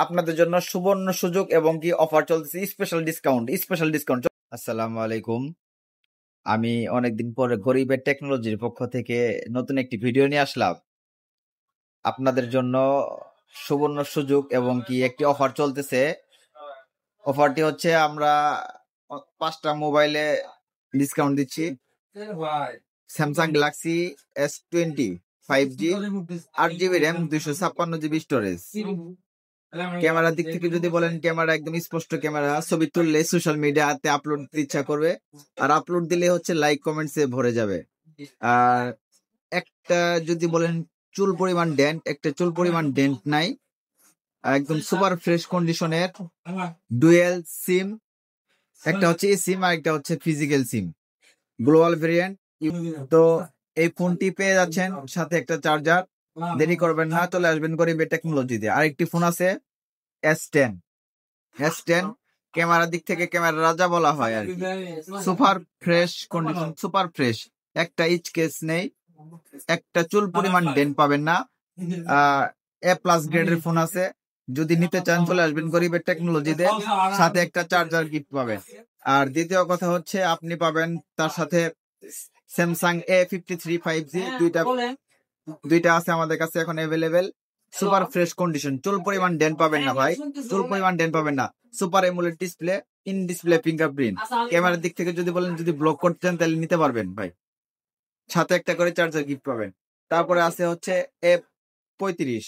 আপনাদের জন্য সুবর্ণ সুযোগ এবং কি অফার চলতেছে, স্পেশাল ডিসকাউন্ট। আসসালামু আলাইকুম। আমি অনেকদিন পরে গরিবের টেকনোলজির পক্ষ থেকে নতুন একটি ভিডিও নিয়ে আসলাম। আপনাদের জন্য সুবর্ণ সুযোগ এবং কি একটি অফার চলতেছে। অফারটি হচ্ছে আমরা 5টা মোবাইলে ডিসকাউন্ট দিচ্ছি। Samsung Galaxy S20 5G 8GB RAM 256GB storage. ক্যামেরার দিক থেকে যদি বলেন, ক্যামেরা একদম স্পষ্ট ক্যামেরা, ছবি তুললে সোশ্যাল মিডিয়াতে আপলোড দিতে ইচ্ছা করবে, আর আপলোড দিলে হচ্ছে লাইক কমেন্টসে ভরে যাবে। আর একটা যদি বলেন চুল পরিমাণ ডেন্ট নাই, একদম সুপার ফ্রেশ কন্ডিশনের ডুয়েল সিম, একটা হচ্ছে এই সিম আর একটা হচ্ছে ফিজিক্যাল সিম, গ্লোবাল ভেরিয়েন্ট। তো এই ফোনটি পেয়ে যাচ্ছেন সাথে একটা চার্জার। দেরি করবেন না, চলে আসবেন গরিবের টেকনোলজিতে। আরেকটি ফোন আছে S10 ক্যামেরার দিক থেকে ক্যামেরা রাজা বলা হয় আর কি। Super fresh condition, super fresh, একটা ইচ কেস নেই, একটা চুল পরিমাণ ডেন্ট পাবেন না। A+ গ্রেডের ফোন আছে, যদি নিতে চান চলে আসবেন গরিবের টেকনোলজিতে, সাথে একটা চার্জার গিফট পাবেন। আর দ্বিতীয় কথা হচ্ছে আপনি পাবেন তার সাথে স্যামসাং A53 5G, দুইটা আছে আমাদের কাছে এখন অ্যাভেলেবেল। সুপার ফ্রেশ কন্ডিশন, চুল পরিমাণ ডেন্ট পাবেন না ভাই, চুল পরিমাণ ডেন্ট পাবেন না। Super AMOLED display, in display fingerprint. ক্যামেরার দিক থেকে যদি বলেন যদি ব্লক করতে চান তাহলে নিতে পারবেন ভাই, সাথে একটা করে চার্জার গিফট পাবেন। তারপরে আছে হচ্ছে A35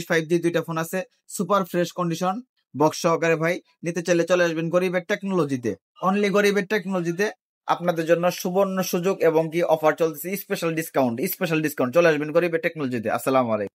5G, দুইটা ফোন আছে, সুপার ফ্রেশ কন্ডিশন, বক্স সহকারে ভাই। নিতে চাইলে চলে আসবেন গরিবের টেকনোলজিতে, অনলি গরিবের টেকনোলজিতে। আপনাদের জন্য সুবর্ণ সুযোগ এবং কি অফার চলতেছে, স্পেশাল ডিসকাউন্ট। চলে আসবেন গরিবের টেকনোলজিতে। আসসালামু আলাইকুম।